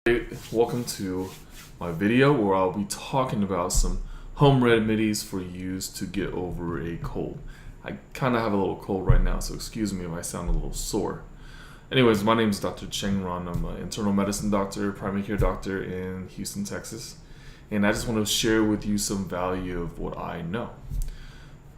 Hey, welcome to my video where I'll be talking about some home remedies for use to get over a cold. I kind of have a little cold right now, so excuse me if I sound a little sore. Anyways, my name is Dr. Cheng Ron. I'm an internal medicine doctor, primary care doctor in Houston, Texas. And I just want to share with you some value of what I know.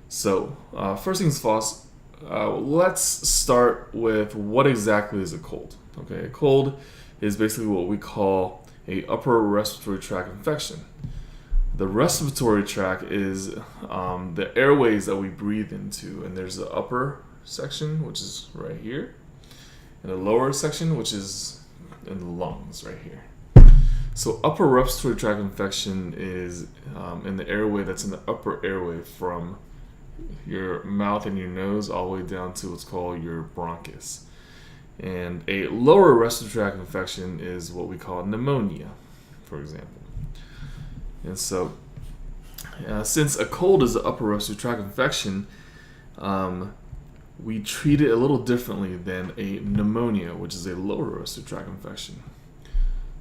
So, first things first, let's start with what exactly is a cold. Okay, a cold is basically what we call a upper respiratory tract infection. The respiratory tract is the airways that we breathe into, and there's the upper section, which is right here, and the lower section, which is in the lungs right here. So upper respiratory tract infection is in the airway that's in the upper airway from your mouth and your nose all the way down to what's called your bronchus. And a lower respiratory tract infection is what we call pneumonia, for example. And so, since a cold is an upper respiratory tract infection, we treat it a little differently than a pneumonia, which is a lower respiratory tract infection.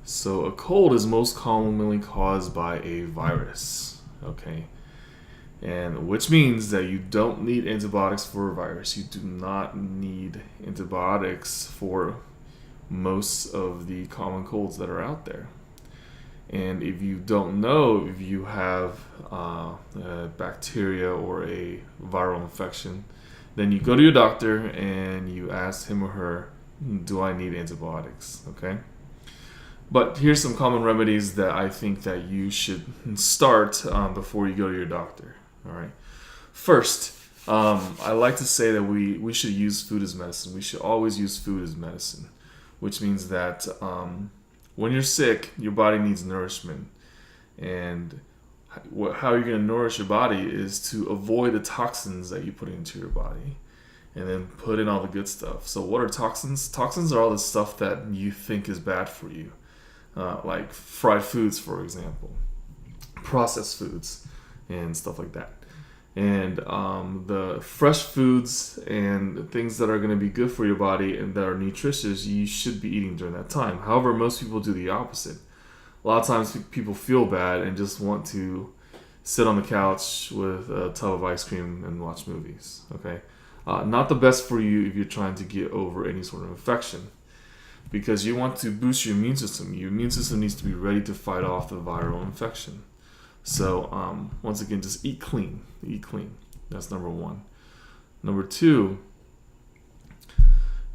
So, a cold is most commonly caused by a virus, okay? And which means that you don't need antibiotics for a virus. You do not need antibiotics for most of the common colds that are out there. And if you don't know if you have a bacteria or a viral infection, then you go to your doctor and you ask him or her, do I need antibiotics? Okay. But here's some common remedies that I think that you should start before you go to your doctor. All right. First, I like to say that we should use food as medicine. We should always use food as medicine, which means that when you're sick, your body needs nourishment. And how you're going to nourish your body is to avoid the toxins that you put into your body and then put in all the good stuff. So what are toxins? Toxins are all the stuff that you think is bad for you, like fried foods, for example, processed foods, and stuff like that. And the fresh foods and things that are going to be good for your body and that are nutritious, you should be eating during that time. However, most people do the opposite. A lot of times people feel bad and just want to sit on the couch with a tub of ice cream and watch movies. Okay, not the best for you if you're trying to get over any sort of infection, because you want to boost your immune system. Your immune system needs to be ready to fight off the viral infection. So once again, just eat clean. Eat clean. That's number one. Number two,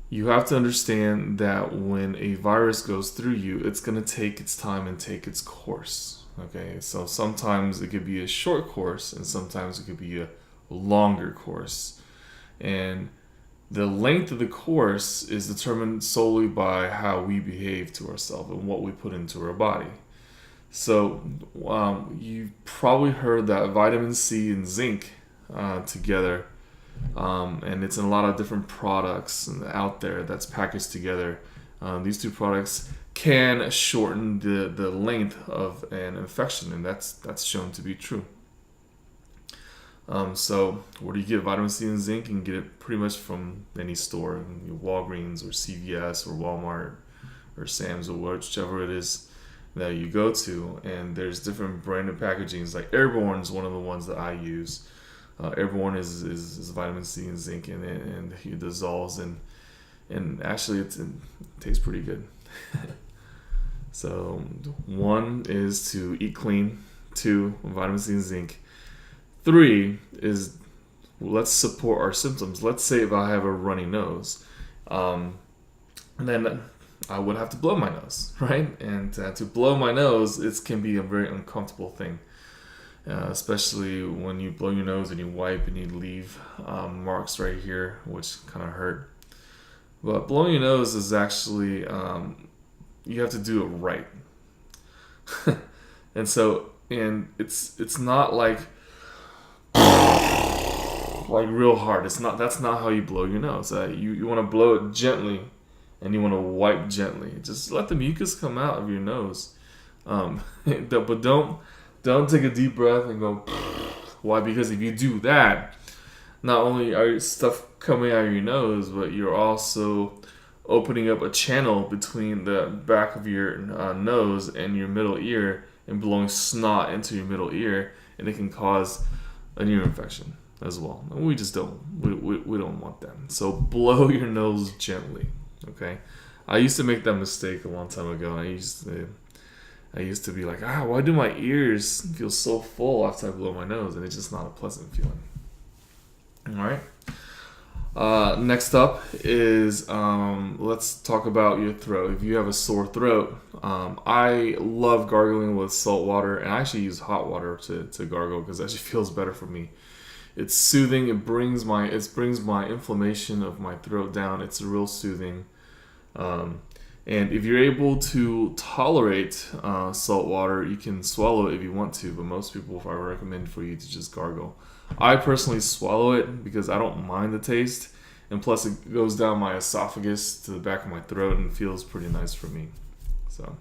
you have to understand that when a virus goes through you, it's going to take its time and take its course. Okay, so sometimes it could be a short course and sometimes it could be a longer course. And the length of the course is determined solely by how we behave to ourselves and what we put into our body. So you've probably heard that vitamin C and zinc together, and it's in a lot of different products out there that's packaged together. These two products can shorten the length of an infection, and that's shown to be true. So where do you get vitamin C and zinc? You can get it pretty much from any store, Walgreens or CVS or Walmart or Sam's or whichever it is that you go to. And there's different branded packagings. Like Airborne is one of the ones that I use. Airborne is vitamin C and zinc in it, and it dissolves, and actually it tastes pretty good. So one is to eat clean. Two, vitamin C and zinc. Three is, let's support our symptoms. Let's say if I have a runny nose, then I would have to blow my nose, right? And to blow my nose, it can be a very uncomfortable thing, especially when you blow your nose and you wipe and you leave marks right here, which kind of hurt. But blowing your nose is actually, you have to do it right. and it's not like real hard. That's not how you blow your nose. You want to blow it gently, and you want to wipe gently. Just let the mucus come out of your nose, but don't take a deep breath and go. Why? Because if you do that, not only are stuff coming out of your nose, but you're also opening up a channel between the back of your nose and your middle ear and blowing snot into your middle ear, and it can cause an ear infection as well. And we just don't we don't want that. So blow your nose gently. Okay, I used to make that mistake a long time ago. I used to be like, why do my ears feel so full after I blow my nose? And it's just not a pleasant feeling. All right. Next up is let's talk about your throat. If you have a sore throat, I love gargling with salt water, and I actually use hot water to gargle because it actually feels better for me. It's soothing. It brings my inflammation of my throat down. It's real soothing. And if you're able to tolerate salt water, you can swallow it if you want to, but most people, I recommend for you to just gargle. I personally swallow it because I don't mind the taste, and plus it goes down my esophagus to the back of my throat and feels pretty nice for me. So,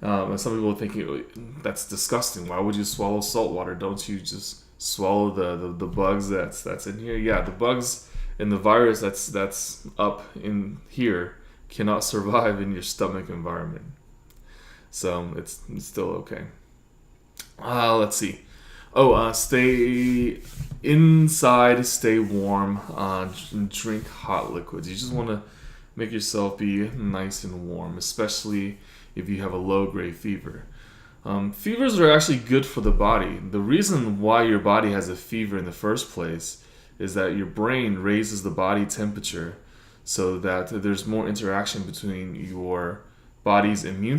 and some people are thinking, that's disgusting. Why would you swallow salt water? Don't you just swallow the bugs that's in here? Yeah, the bugs and the virus that's up in here cannot survive in your stomach environment. So it's still okay. Let's see. Stay inside, stay warm, drink hot liquids. You just want to make yourself be nice and warm, especially if you have a low-grade fever. Fevers are actually good for the body. The reason why your body has a fever in the first place is that your brain raises the body temperature so that there's more interaction between your body's immune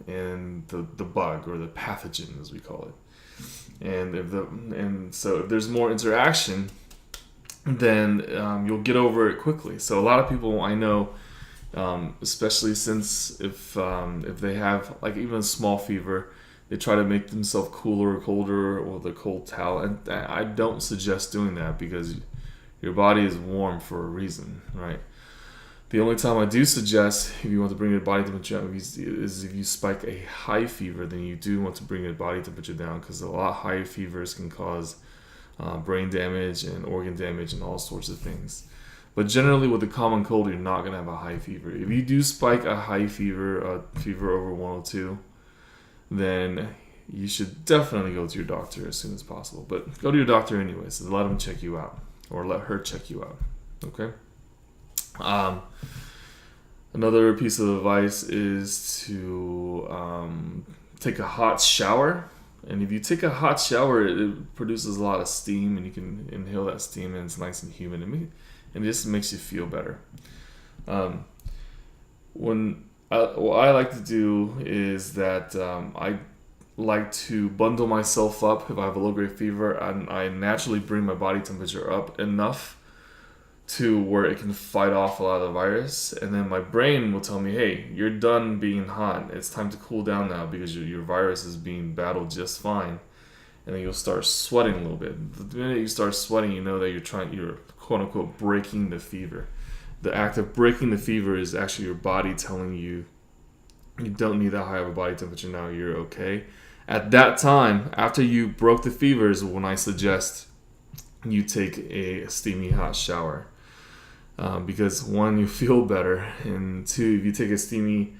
and the bug, or the pathogen as we call it. And so if there's more interaction, then you'll get over it quickly. So a lot of people I know, especially since if they have like even a small fever, they try to make themselves cooler or colder with a cold towel, and I don't suggest doing that because your body is warm for a reason, right? The only time I do suggest, if you want to bring your body temperature down, is if you spike a high fever, then you do want to bring your body temperature down, because a lot higher fevers can cause brain damage and organ damage and all sorts of things. But generally with a common cold, you're not going to have a high fever. If you do spike a high fever, a fever over 102, then you should definitely go to your doctor as soon as possible. But go to your doctor anyway, so let him check you out, or let her check you out. Okay? Another piece of advice is to take a hot shower. And if you take a hot shower, it produces a lot of steam, and you can inhale that steam, and it's nice and humid, and it just makes you feel better. What I like to do is that I like to bundle myself up if I have a low-grade fever, and I naturally bring my body temperature up enough to where it can fight off a lot of the virus, and then my brain will tell me, hey, you're done being hot, it's time to cool down now because your virus is being battled just fine. And then you'll start sweating a little bit. The minute you start sweating, you know that you're quote unquote breaking the fever. The act of breaking the fever is actually your body telling you don't need that high of a body temperature now, you're okay. At that time, after you broke the fever, is when I suggest you take a steamy hot shower. Because one, you feel better, and two, if you take a steamy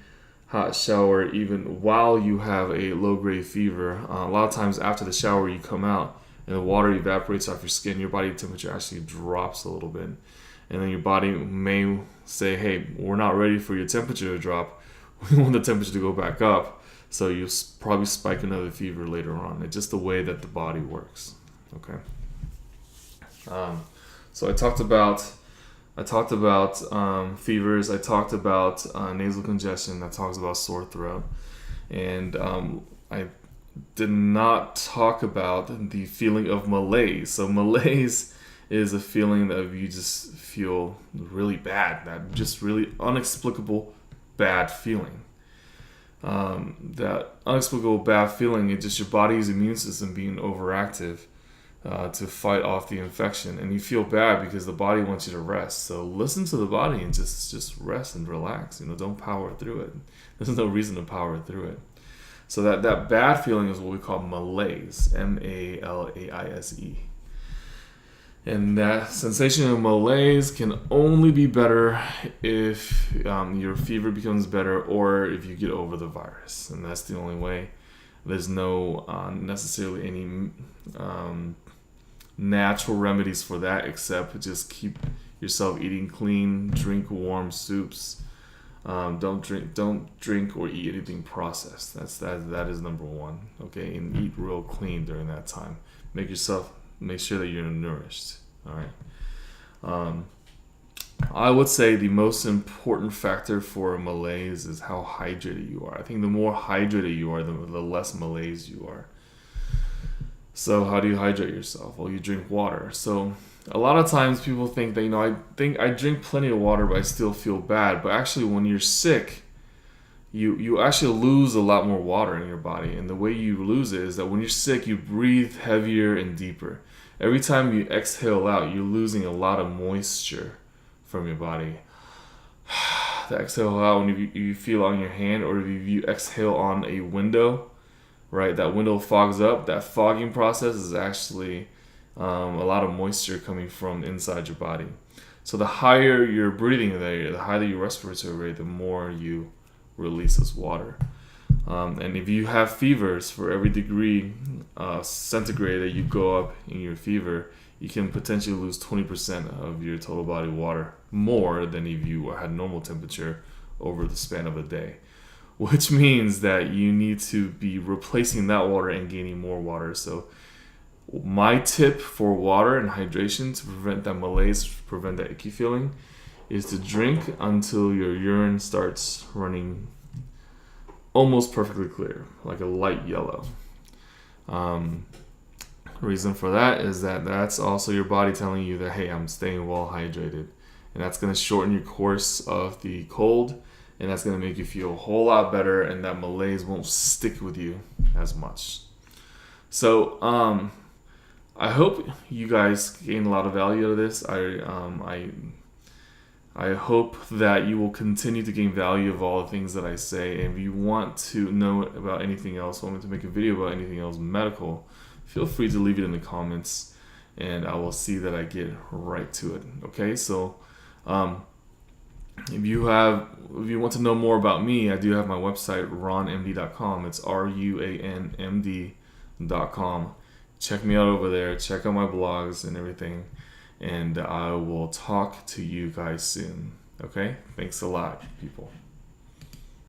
hot shower even while you have a low-grade fever, a lot of times after the shower you come out and the water evaporates off your skin, your body temperature actually drops a little bit, and then your body may say, hey, we're not ready for your temperature to drop, we want the temperature to go back up, so you'll probably spike another fever later on. It's just the way that the body works. Okay. So I talked about fevers. I talked about nasal congestion. I talked about sore throat, and I did not talk about the feeling of malaise. So malaise is a feeling that you just feel really bad, that just really inexplicable bad feeling. That inexplicable bad feeling is just your body's immune system being overactive to fight off the infection, and you feel bad because the body wants you to rest. So listen to the body and just rest and relax. Don't power through it. There's no reason to power through it. So that bad feeling is what we call malaise, M-A-L-A-I-S-E. And that sensation of malaise can only be better if your fever becomes better or if you get over the virus. And that's the only way. There's no necessarily any natural remedies for that except just keep yourself eating clean, drink warm soups. Don't drink or eat anything processed. That is number one. Okay, and eat real clean during that time. Make sure that you're nourished. All right. I would say the most important factor for malaise is how hydrated you are. I think the more hydrated you are, the less malaise you are. So how do you hydrate yourself? Well, you drink water. So a lot of times people think that, I think I drink plenty of water, but I still feel bad. But actually, when you're sick, you actually lose a lot more water in your body. And the way you lose it is that when you're sick, you breathe heavier and deeper. Every time you exhale out, you're losing a lot of moisture from your body. The exhale out, when you feel on your hand, or if you exhale on a window, right? That window fogs up. That fogging process is actually a lot of moisture coming from inside your body. So the higher your breathing rate, the higher your respiratory rate, the more you release this water. And if you have fevers, for every degree centigrade that you go up in your fever, you can potentially lose 20% of your total body water, more than if you had normal temperature over the span of a day. Which means that you need to be replacing that water and gaining more water. So my tip for water and hydration to prevent that malaise, prevent that icky feeling, is to drink until your urine starts running almost perfectly clear, like a light yellow. Reason for that is that that's also your body telling you that, hey, I'm staying well hydrated. And that's going to shorten your course of the cold, and that's going to make you feel a whole lot better, and that malaise won't stick with you as much. So I hope you guys gain a lot of value out of this. I hope that you will continue to gain value of all the things that I say. And if you want to know about anything else, want me to make a video about anything else medical, feel free to leave it in the comments, and I will see that I get right to it. Okay, so if you want to know more about me, I do have my website, ronmd.com. It's RUANMD.com. Check me out over there. Check out my blogs and everything. And I will talk to you guys soon. Okay? Thanks a lot, people.